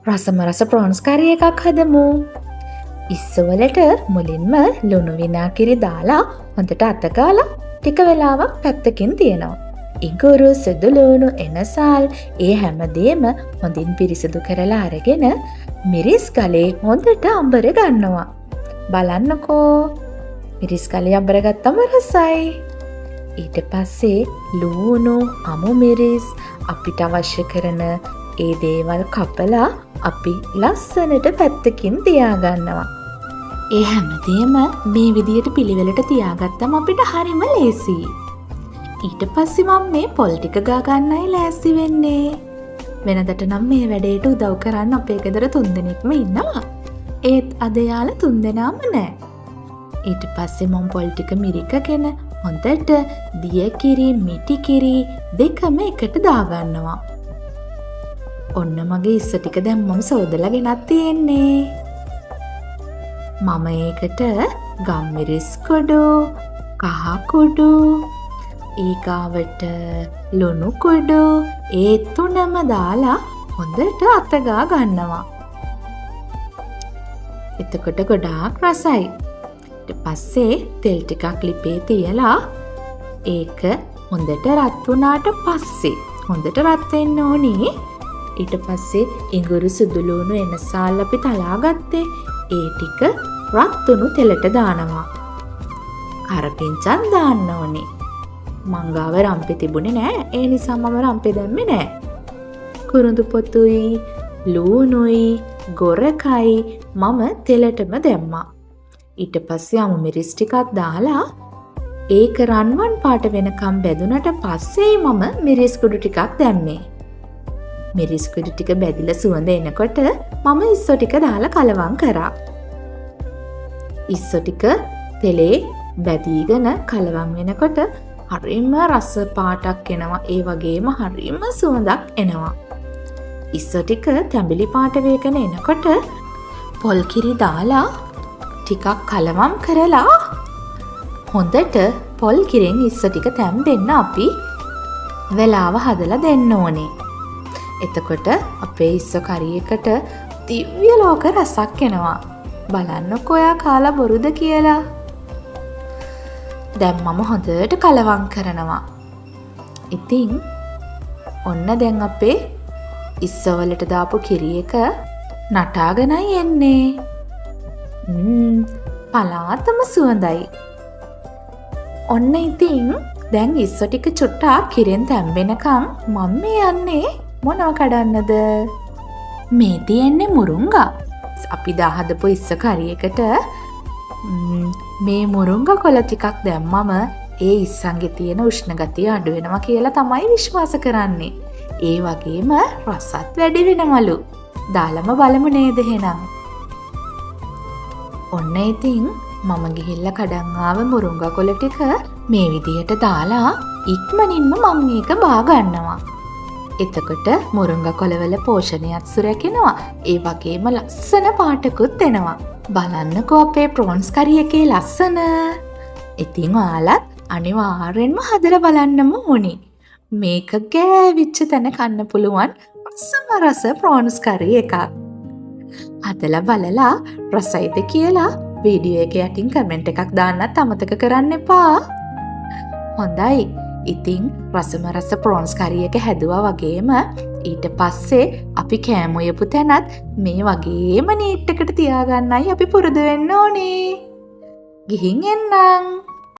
රසම රස ප්‍රෝන්ස් කරි එකක් හදමු. ඉස්සවලට මුලින්ම ලුණු විනාකිරි දාලා හොඳට අතගාලා ටික වෙලාවක් පැත්තකින් තියනවා. ඉඟුරු සුදුලුණු එනසල් ඒ හැමදේම හොඳින් පිරිසිදු කරලා අරගෙන මිරිස් ගලේ හොඳට අඹර ගන්නවා. බලන්නකෝ මිරිස් ගලේ අඹර ගත්තම රසයි. ඊට පස්සේ ලුණු අමු මිරිස් අපිට අවශ්‍ය කරන ඒ දේවල් කපලා අපි ලස්සනට පැත්තකින් තියාගන්නවා. ඒ හැමදේම මේ විදියට පිළිවෙලට තියාගත්තම අපිට හරිම ලේසියි. ඊට පස්සේ මම මේ පොල් ටික ගා ගන්නයි ලෑස්ති වෙන්නේ. වෙනදට නම් මේ වැඩේට උදව් කරන්න අපේ ගෙදර 3 දෙනෙක්ම ඉන්නවා. ඒත් අද යාලා 3 දෙනාම නැහැ. ඊට පස්සේ මම පොල් ටික මිරිකගෙන හොඳට දිය කිරි මිටි කිරි දෙකම එකට දාගන්නවා. ඔන්න මගේ ඉස්ස ටික දැන් මම සෝදලා ගෙනත් තියෙන්නේ. මම ඒකට ගම්මිරිස් කුඩු, කහ කුඩු, ඊගාවට ලුණු කුඩු ඒ තුනම දාලා හොඳට අතගා ගන්නවා. එතකොට ගොඩාක් රසයි. ඊට පස්සේ තෙල් ටිකක් ලිපේ තියලා ඒක හොඳට රත් වුණාට පස්සේ හොඳට රත් වෙන්න ඕනේ. ඊට පස්සේ ඉඟුරු සුදුලුණු එනසාල් අපි තලා ගත්තේ ඒ ටික රත් වුණු තෙලට දානවා. කරපිංචන් දාන්න ඕනේ. මංගාව රම්පේ තිබුණේ නෑ. ඒ නිසා මම රම්පේ දැම්මේ නෑ. කුරුඳු පොතුයි, ලූණුයි, ගොරකයි මම තෙලටම දැම්මා. ඊට පස්සේ අමු මිරිස් ටිකක් දාලා ඒක රන්වන් පාට වෙනකම් බැදුනට පස්සේ මම මිරිස් කුඩු ටිකක් දැම්මේ. මිරිස් කුඩු ටික බැදිලා සුවඳ එනකොට මම ඉස්සෝ ටික දාලා කලවම් කරා. ඉස්සෝ ටික තෙලේ බැදීගෙන කලවම් වෙනකොට හරිම රස පාටක් එනවා. ඒ වගේම හරිම සුවඳක් එනවා. ඉස්සෝ ටික තැඹිලි පාට වේගෙන එනකොට පොල් කිරි දාලා ටිකක් කලවම් කරලා හොඳට පොල් කිරෙන් ඉස්සෝ ටික තැම්බෙන්න අපි වෙලාව හදලා දෙන්න ඕනේ. එතකොට අපේ ඉස්සෝ කරි එකට දිව්‍ය ලෝක රසක් එනවා. බලන්නකෝ ඔයා කාලා බොරුද කියලා. දැන් මම හොඳට කලවම් කරනවා. ඉතින් ඔන්න දැන් අපේ ඉස්සවලට දාපු කිරි එක නටාගෙනයි එන්නේ. පලාතම සුවඳයි. ඔන්න ඉතින් දැන් ඉස්සෝ ටික චුට්ටක් කිරෙන් තැම්බෙනකම් මම මේ යන්නේ මොනව කඩන්නද? මේ තියෙන්නේ මුරුංගා. අපි දාහදපු ඉස්ස කරි එකට මේ මුරුංගා කොළ ටිකක් දැම්මම ඒ ඉස්සන්ගේ තියෙන උෂ්ණ ගතිය අඩු වෙනවා කියලා තමයි විශ්වාස කරන්නේ. ඒ වගේම රසත් වැඩි වෙනවලු. දාලම බලමු නේද එහෙනම්. ඔන්න ඉතින් මම ගිහිල්ලා කඩන් ආව මුරුංගා කොළ ටික මේ විදියට දාලා ඉක්මනින්ම මම මේක බා ගන්නවා. එතකොට මුරුංගා කොළවල පෝෂණයත් සුරැකෙනවා. ඒ වගේම ලස්සන පාටකුත් එනවා. බලන්නකෝ අපේ ප්‍රෝන්ස් කරි එකේ ලස්සන. ඉතින් ඔයාලත් අනිවාර්යෙන්ම හදලා බලන්නම ඕනේ. මේක ගෑවිච්ච තැන කන්න පුළුවන් රසම රස ප්‍රෝන්ස් කරි එකක්. හදලා බලලා රසයිද කියලා වීඩියෝ එක යටින් කමෙන්ට් එකක් දාන්නත් අමතක කරන්න එපා. හොඳයි. ඉතින් රසම රස ප්‍රෝන්ස් කරි එක හැදුවා වගේම ඊට පස්සේ අපි කෑම උයපු තැනත් මේ වගේම නීට් එකට තියාගන්නයි අපි පුරුදු වෙන්න ඕනේ. ගිහින් එන්නම්.